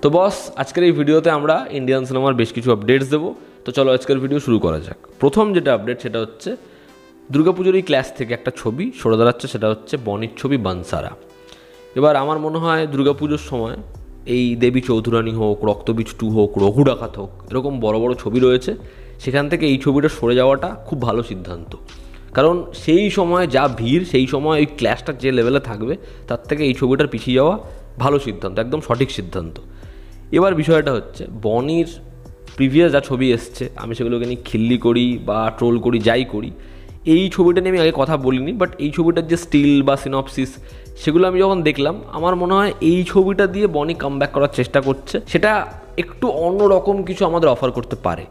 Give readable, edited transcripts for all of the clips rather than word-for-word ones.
তো বস, আজকের এই ভিডিওতে আমরা ইন্ডিয়ান সিনেমার বেশ কিছু আপডেটস দেবো। তো চলো আজকের ভিডিও শুরু করা যাক। প্রথম যেটা আপডেট সেটা হচ্ছে দুর্গাপুজোর এই ক্লাস থেকে একটা ছবি সরে দাঁড়াচ্ছে, সেটা হচ্ছে বনির ছবি বানসারা। এবার আমার মনে হয় দুর্গাপুজোর সময় এই দেবী চৌধুরানী হোক, রক্তবীজ 2 হোক, রঘু ডাকাত হোক, এরকম বড় বড় ছবি রয়েছে, সেখান থেকে এই ছবিটা সরে যাওয়াটা খুব ভালো সিদ্ধান্ত। কারণ সেই সময় যা ভিড়, সেই সময় এই ক্লাসটা যে লেভেলে থাকবে, তার থেকে এই ছবিটার পিছিয়ে যাওয়া ভালো সিদ্ধান্ত, একদম সঠিক সিদ্ধান্ত। এবার বিষয়টা হচ্ছে বনির প্রিভিয়াস যা ছবি এসছে, আমি সেগুলোকে নিয়ে খিল্লি করি বা ট্রোল করি, যাই করি, এই ছবিটা নিয়ে আমি আগে কথা বলিনি, বাট এই ছবিটার যে স্টিল বা সিনপসিস, সেগুলো আমি যখন দেখলাম, আমার মনে হয় এই ছবিটা দিয়ে বনি কামব্যাক করার চেষ্টা করছে। সেটা একটু অন্যরকম কিছু আমাদের অফার করতে পারে।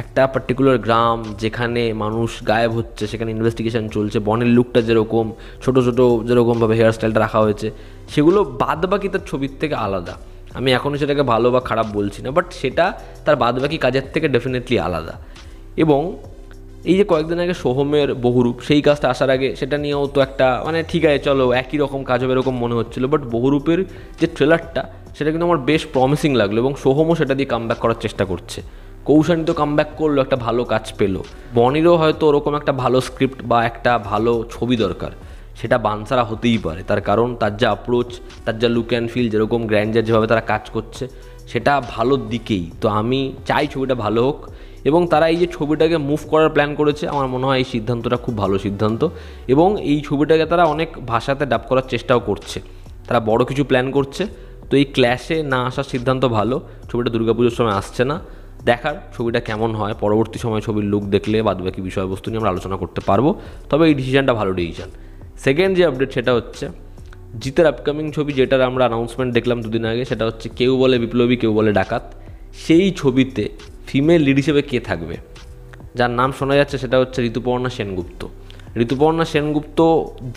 একটা পার্টিকুলার গ্রাম যেখানে মানুষ গায়েব হচ্ছে, সেখানে ইনভেস্টিগেশন চলছে, বনের লুকটা যেরকম ছোটো ছোটো যেরকমভাবে হেয়ার স্টাইলটা রাখা হয়েছে, সেগুলো বাদবাকি তার ছবির থেকে আলাদা। আমি এখনও সেটাকে ভালো বা খারাপ বলছি না, বাট সেটা তার বাদবাকি কাজের থেকে ডেফিনেটলি আলাদা। এবং এই যে কয়েকদিন আগে সোহমের বহুরূপ, সেই কাজটা আসার আগে সেটা নিয়েও তো একটা ঠিক আছে চলো একই রকম কাজ হবে এরকম মনে হচ্ছিলো, বাট বহুরূপের যে ট্রেলারটা, সেটা কিন্তু আমার বেশ প্রমিসিং লাগলো এবং সোহমও সেটা দিয়ে কামব্যাক করার চেষ্টা করছে। কৌশানী তো কামব্যাক করলো, একটা ভালো কাজ পেলো। বনিরও হয়তো ওরকম একটা ভালো স্ক্রিপ্ট বা একটা ভালো ছবি দরকার, সেটা বানসারা হতেই পারে। তার কারণ তার যা অ্যাপ্রোচ, তার যা লুক অ্যান্ড ফিল, যেরকম গ্র্যান্ডার যেভাবে তারা কাজ করছে, সেটা ভালোর দিকেই। তো আমি চাই ছবিটা ভালো হোক, এবং তারা এই যে ছবিটাকে মুভ করার প্ল্যান করেছে, আমার মনে হয় এই সিদ্ধান্তটা খুব ভালো সিদ্ধান্ত। এবং এই ছবিটাকে তারা অনেক ভাষাতে ডাব করার চেষ্টাও করছে, তারা বড় কিছু প্ল্যান করছে। তো এই ক্ল্যাশে না আসার সিদ্ধান্ত ভালো। ছবিটা দুর্গাপুজোর সময় আসছে না, দেখার ছবিটা কেমন হয়। পরবর্তী সময় ছবির লুক দেখলে বাদবাকি বিষয়বস্তু নিয়ে আমরা আলোচনা করতে পারবো। তবে এই ডিসিশনটা ভালো ডিসিশন। সেকেন্ড যে আপডেট সেটা হচ্ছে জিতের আপকামিং ছবি, যেটার আমরা অ্যানাউন্সমেন্ট দেখলাম দুদিন আগে, সেটা হচ্ছে কেউ বলে বিপ্লবী কেউ বলে ডাকাত। সেই ছবিতে ফিমেল লিড হিসেবে কে থাকবে, যার নাম শোনা যাচ্ছে সেটা হচ্ছে ঋতুপর্ণা সেনগুপ্ত। ঋতুপর্ণা সেনগুপ্ত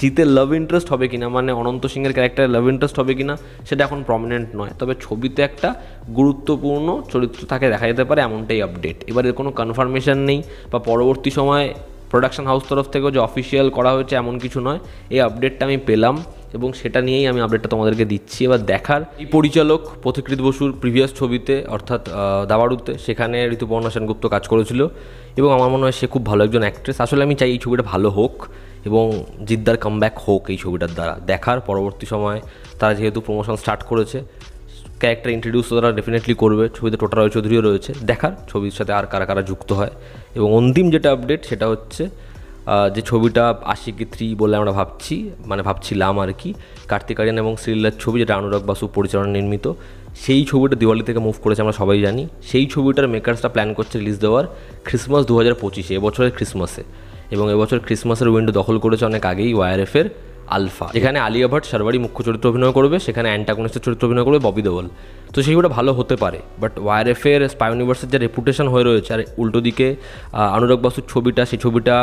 জিতের লাভ ইন্টারেস্ট হবে কিনা, অনন্ত সিংয়ের ক্যারেক্টারে লাভ ইন্টারেস্ট হবে কিনা, সেটা এখন প্রমিনেন্ট নয়। তবে ছবিতে একটা গুরুত্বপূর্ণ চরিত্র থাকে দেখা যেতে পারে, এমনটাই আপডেট। এবার এর কোনো কনফার্মেশন নেই বা পরবর্তী সময় প্রোডাকশন হাউস তরফ থেকেও যে অফিসিয়াল করা হয়েছে এমন কিছু নয়। এই আপডেটটা আমি পেলাম এবং সেটা নিয়েই আমি আপডেটটা তোমাদেরকে দিচ্ছি। এবার দেখার এই পরিচালক পথিকৃৎ বসুর প্রিভিয়াস ছবিতে অর্থাৎ দাবাড়ুতে, সেখানে ঋতুপর্ণা সেনগুপ্ত কাজ করেছিল এবং আমার মনে হয় সে খুব ভালো একজন অ্যাক্ট্রেস। আসলে আমি চাই এই ছবিটা ভালো হোক এবং জিদ্দার কামব্যাক হোক এই ছবিটার দ্বারা। দেখার পরবর্তী সময় তারা যেহেতু প্রমোশন স্টার্ট করেছে, ক্যারেক্টার ইন্ট্রোডিউস তারা ডেফিনেটলি করবে। ছবিতে টোটা রয় চৌধুরীও রয়েছে, দেখার ছবির সাথে আর কারা কারা যুক্ত হয়। এবং অন্তিম যেটা আপডেট সেটা হচ্ছে যে ছবিটা আশিকি 3 বলে আমরা ভাবছিলাম আর কি, কার্তিক আরিয়ান এবং শ্রীলার ছবি, যেটা অনুরাগ বাসু পরিচালনা নির্মিত, সেই ছবিটা দিওয়ালি থেকে মুভ করেছে আমরা সবাই জানি। সেই ছবিটার মেকার্সটা প্ল্যান করছে রিলিজ দেওয়ার ক্রিসমাস 2025, এবছরের ক্রিসমাসে। এবং এবছর ক্রিসমাসের উইন্ডো দখল করেছে অনেক আগেই ওয়াইআরএফের আলফা, যেখানে আলিয়া ভাট শারবারি মুখ্য চরিত্র অভিনয় করবে, সেখানে অ্যান্টাগনিস্টের চরিত্র অভিনয় করবে ববি দেওল। তো সেইগুলো ভালো হতে পারে, বাট ওয়াইআরএফের স্পাই ইউনিভার্সের যে রেপুটেশন হয়ে রয়েছে, আর উল্টো দিকে অনুরাগ বাসুর ছবিটা, সেই ছবিটা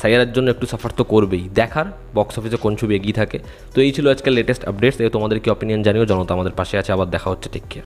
সাইয়ারের জন্য একটু সাফার তো করবেই। দেখার বক্স অফিসে কোন ছবি এগিয়ে থাকে। তো এই ছিল আজকের লেটেস্ট আপডেটস। তোমাদের কি অপিনিয়ন জানিও, জনতা আমাদের পাশে আছে। আবার দেখা হচ্ছে, টেক কেয়ার।